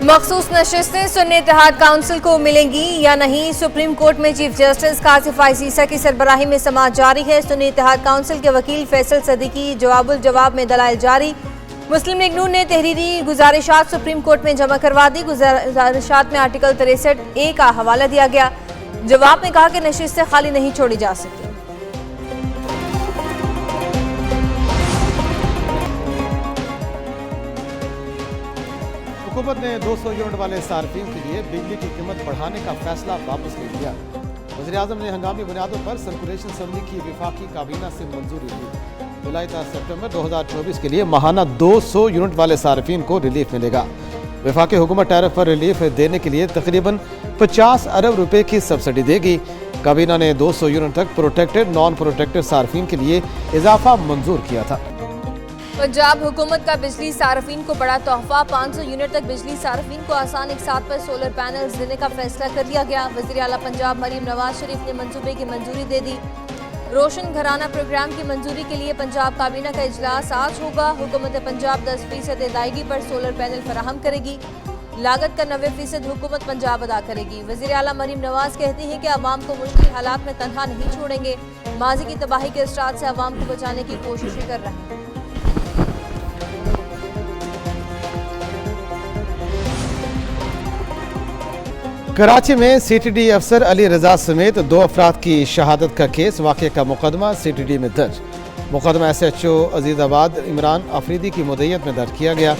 मखसूस नशिस्तें सुन्नी इत्तेहाद काउंसिल को मिलेंगी या नहीं। सुप्रीम कोर्ट में चीफ जस्टिस कासिफ ईसा की सरबराही में समाअत जारी है। सुन्नी इत्तेहाद काउंसिल के वकील फैसल सदीकी जवाबुल जवाब में दलाइल जारी। मुस्लिम लीग नून ने तहरीरी गुजारिशात सुप्रीम कोर्ट में जमा करवा दी। गुजारिशात में आर्टिकल 63A का हवाला दिया गया। जवाब में कहा कि नशिस्तें खाली नहीं छोड़ी जा सकती। हुकूमत ने 200 यूनिट वाले सार्फिन के लिए बिजली की कीमत बढ़ाने का फैसला वापस ले लिया। वज़ीर-ए-आज़म ने हंगामी बुनियादों पर सर्कुलेशन असम्बली की विफाकी काबीना से मंजूरी दी। जुलाई ta सितंबर 2024 के लिए माहाना 200 यूनिट वाले सार्फिन को रिलीफ मिलेगा। विफाकी हुकूमत टैरिफ पर रिलीफ देने के लिए तकरीबन 50 अरब रुपए की सब्सिडी देगी। काबीना ने 200 यूनिट तक प्रोटेक्टेड नॉन प्रोटेक्टेड सार्फिन के लिए इजाफा मंजूर किया था। पंजाब हुकूमत का बिजली सार्फिन को बड़ा तोहफा। 500 यूनिट तक बिजली सार्फिन को आसान इकसात पर सोलर पैनल्स देने का फैसला कर लिया गया। वज़ीर आला पंजाब मरीम नवाज शरीफ ने मंसूबे की मंजूरी दे दी। रोशन घराना प्रोग्राम की मंजूरी के लिए पंजाब काबीना का इजलास आज होगा। हुकूमत पंजाब 10% अदायगी पर सोलर पैनल फराहम करेगी। लागत का 90% हुकूमत पंजाब अदा करेगी। वज़ीर आला मरीम नवाज कहती हैं कि अवाम को मुश्किल हालात में तनहा नहीं छोड़ेंगे। माजी की तबाही के असरात से अवाम को बचाने की कोशिशें कर रहे हैं। कराची में CTD अफसर अली रजा समेत 2 अफराद की शहादत का केस वाक़े का मुकदमा CTD में दर्ज। मुकदमा SHO अजीज़ाबाद इमरान अफरीदी की मुद्दत में दर्ज किया गया।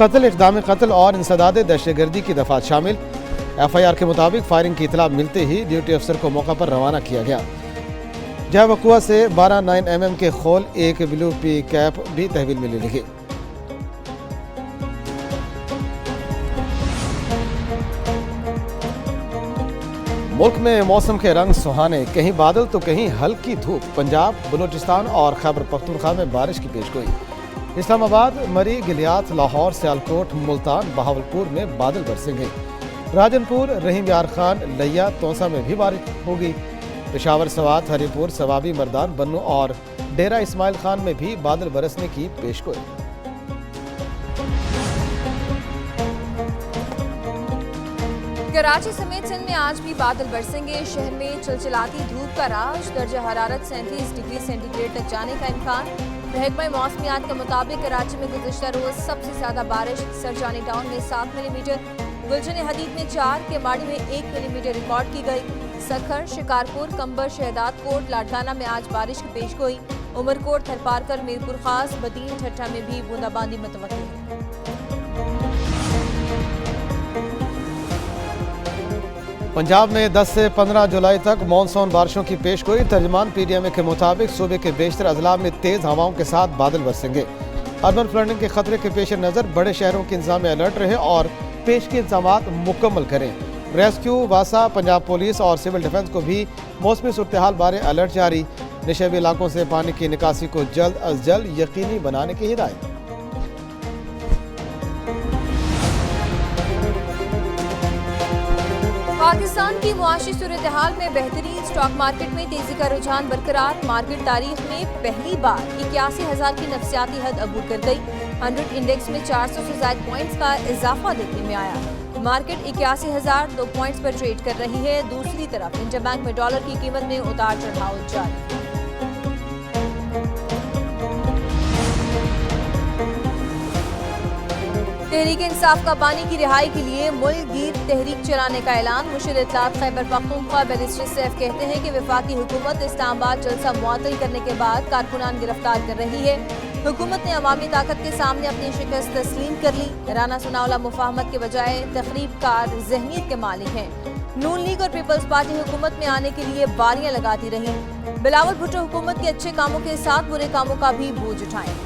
कत्ल, इक़दाम कत्ल और इंसदाद दहशतगर्दी की दफ़ात शामिल। FIR के मुताबिक फायरिंग की इतला मिलते ही ड्यूटी अफसर को मौका पर रवाना किया गया। जहाँ वक़ुआ से 12 9mm के खोल, 1 WP कैप भी तहवील में ले ली गई। मुल्क में मौसम के रंग सुहाने, कहीं बादल तो कहीं हल्की धूप। पंजाब, बलूचिस्तान और खैबर पख्तूनख्वा में बारिश की पेशगोई। इस्लामाबाद, मरी, गिलियात, लाहौर, सियालकोट, मुल्तान, बहावलपुर में बादल बरसेंगे। राजनपुर, रहीम यार खान, लिया, तोसा में भी बारिश होगी। पेशावर, सवात, हरीपुर, सवाबी, मर्दान, बन्नू और डेरा इस्माइल खान में भी बादल बरसने की पेशगोई। कराची समेत सिंध में आज भी बादल बरसेंगे। शहर में चिलचिलाती धूप का राज। दर्जा हरारत 37 डिग्री सेंटीग्रेड तक जाने का इम्कान। महकमा मौसमियात के मुताबिक कराची में गुज़िश्ता रोज सबसे ज्यादा बारिश सरजानी टाउन में 7 मिलीमीटर, गुलशन हदीद में 4, केमाड़ी में 1 मिलीमीटर रिकॉर्ड की गई। सखर, शिकारपुर, कंबर, शहदाद कोट, लाडकाना में आज बारिश की पेशगोई। उमरकोट, थरपारकर, मीरपुर खास, बदीन, ठट्ठा में भी बूंदाबांदी मुतवक्किल है। पंजाब में 10 से 15 जुलाई तक मानसून बारिशों की पेशगोई। तर्जमान PDMA के मुताबिक सूबे के बेशतर अजला में तेज हवाओं के साथ बादल बरसेंगे। अर्बन फ्लडिंग के खतरे के पेश नज़र बड़े शहरों के इंतजाम में अलर्ट रहे और पेश के इंतजाम मुकम्मल करें। रेस्क्यू, वासा, पंजाब पुलिस और सिविल डिफेंस को भी मौसमी सूरत-ए-हाल बारे अलर्ट जारी। निशेबी इलाकों से पानी की निकासी को जल्द अज जल्द यकीनी बनाने की हिदायत। पाकिस्तान की मुआशी सूरत-ए-हाल में बेहतरी। स्टॉक मार्केट में तेजी का रुझान बरकरार। मार्केट तारीख में पहली बार 81,000 की नफसियाती हद अबूर कर गई। 100 इंडेक्स में 400 से ज्यादा पॉइंट्स का इजाफा देखने में आया। मार्केट 81,002 पॉइंट्स पर ट्रेड कर रही है। दूसरी तरफ इंटरबैंक में डॉलर की कीमत में उतार चढ़ाव जारी। तहरीक इंसाफ का बानी की रिहाई के लिए मुल्क गीर तहरीक चलाने का ऐलान। मुशीर इत्तलात खैबर पख्तूनख्वा बैरिस्टर सैफ कहते हैं कि वफाकी हुकूमत इस्लामाबाद जलसा मुअत्तल करने के बाद कारकुनान गिरफ्तार कर रही है। हुकूमत ने अवामी ताकत के सामने अपनी शिकस्त तस्लीम कर ली। राना सनाउल्लाह मुफाहमत के बजाय तखरीबकार जहनीत के मालिक हैं। नून लीग और पीपल्स पार्टी हुकूमत में आने के लिए बारियां लगाती रही। बिलावल भुट्टो हुकूमत के अच्छे कामों के साथ बुरे कामों का भी बोझ उठाएं।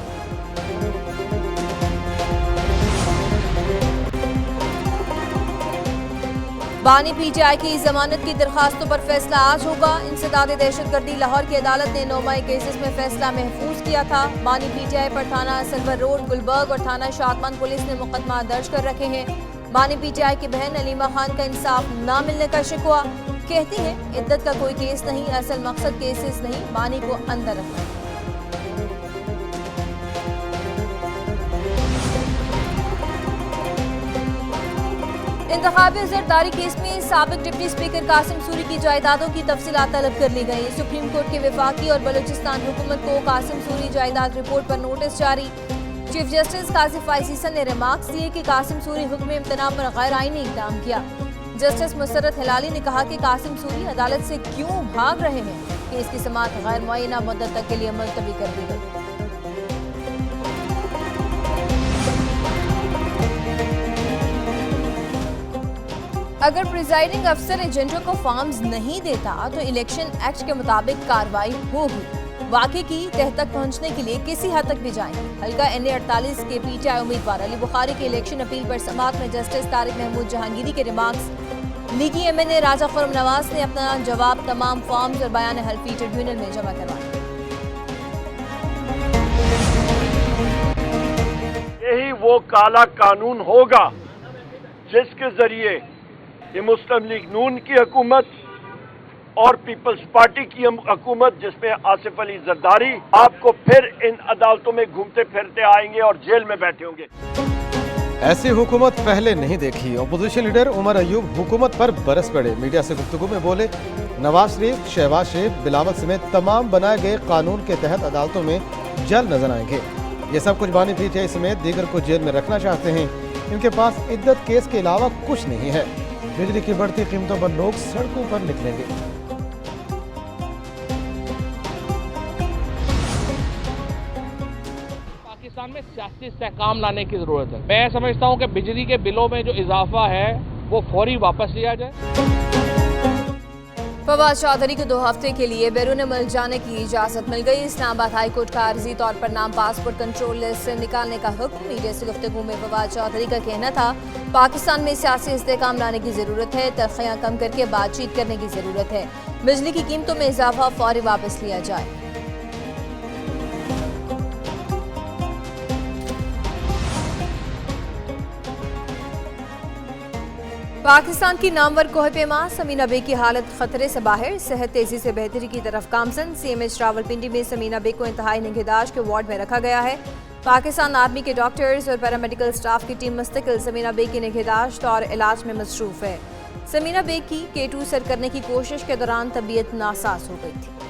बानी PTI की जमानत की दरखास्तों पर फैसला आज होगा। इंसदाद दहशतगर्दी लाहौर की अदालत ने 9 मई केसेस में फैसला महफूज किया था। बानी PTI पर थाना सलवर रोड, गुलबर्ग और थाना शादमान पुलिस ने मुकदमा दर्ज कर रखे हैं। बानी PTI की बहन अलीमा खान का इंसाफ न मिलने का शिकवा। कहती है इद्दत का कोई केस नहीं, असल मकसद केसेस नहीं, बानी को अंदर रखना। इंतखाबी जरदारी केस में साबिक डिप्टी स्पीकर कासिम सूरी की जायदादों की तफसीलात तलब कर ली गई। सुप्रीम कोर्ट के वफाकी और बलूचिस्तान हुकूमत को कासिम सूरी जायदाद रिपोर्ट पर नोटिस जारी। चीफ जस्टिस कासिफ फाइसीसन ने रिमार्क्स दिए कि कासिम सूरी हुक्म इम्तना पर गैर आईनी इकदाम किया। जस्टिस मुसर्रत हिलाली ने कहा कि कासिम सूरी अदालत से क्यों भाग रहे हैं। केस की समाअत गैर मुअय्यना मुद्दत तक के लिए मुलतवी कर दी गई। अगर प्रिजाइडिंग अफसर एजेंटों को फॉर्म्स नहीं देता तो इलेक्शन एक्ट के मुताबिक कार्रवाई होगी। वाकई की तह तक पहुंचने के लिए किसी हद तक भी जाएंगे। हल्का NA-48 के PTI उम्मीदवार अली बुखारी के इलेक्शन अपील पर समाअत में जस्टिस तारिक महमूद जहांगीरी के रिमार्क्स। लीगी MNA राजा खुर्रम नवाज ने अपना जवाब तमाम फॉर्म्स और बयान हल्फी ट्रिब्यूनल में जमा करवाया। यही वो काला कानून होगा जिसके जरिए ये मुस्लिम लीग नून की हुकूमत और पीपल्स पार्टी की हुकूमत, जिसमें आसिफ अली जरदारी आपको फिर इन अदालतों में घूमते फिरते आएंगे और जेल में बैठे होंगे। ऐसी हुकूमत पहले नहीं देखी। अपोजिशन लीडर उमर अयूब हुकूमत पर बरस पड़े। मीडिया से गुफ्तगू में बोले, नवाज शरीफ, शहबाज शरीफ, बिलावल समेत तमाम बनाए गए कानून के तहत अदालतों में जल्द नजर आएंगे। ये सब कुछ बानी PTI समेत दीगर को जेल में रखना चाहते हैं। इनके पास इद्दत केस के अलावा कुछ नहीं है। बिजली की बढ़ती कीमतों पर लोग सड़कों पर निकलेंगे। पाकिस्तान में सियासी इस्तेहकाम लाने की जरूरत है। मैं समझता हूं कि बिजली के बिलों में जो इजाफा है वो फौरी वापस लिया जाए। फवाद चौधरी को 2 हफ्ते के लिए बैरून मुल्क जाने की इजाजत मिल गई। इस्लामाबाद हाई कोर्ट का आर्जी तौर पर नाम पासपोर्ट कंट्रोल लिस्ट से निकालने का हुक्म। मीडिया से गुफ्तगू में फवाद चौधरी का कहना था, पाकिस्तान में सियासी इस्तेहकाम लाने की जरूरत है, तलखियां कम करके बातचीत करने की जरूरत है। बिजली की कीमतों में इजाफा फौरी वापस लिया जाए। पाकिस्तान की नामवर कोहपेमा समीना बे की हालत खतरे से बाहर, सेहत तेजी से बेहतरी की तरफ गामजन। CMH रावलपिंडी में समीना बे को इंतहाई निगहदाश्त के वार्ड में रखा गया है। पाकिस्तान आर्मी के डॉक्टर्स और पैरामेडिकल स्टाफ की टीम मुस्तकिल समीना बे की निगहदाश्त और इलाज में मसरूफ है। समीना बे की K2 सर करने की कोशिश के दौरान तबीयत नासाज हो गई थी।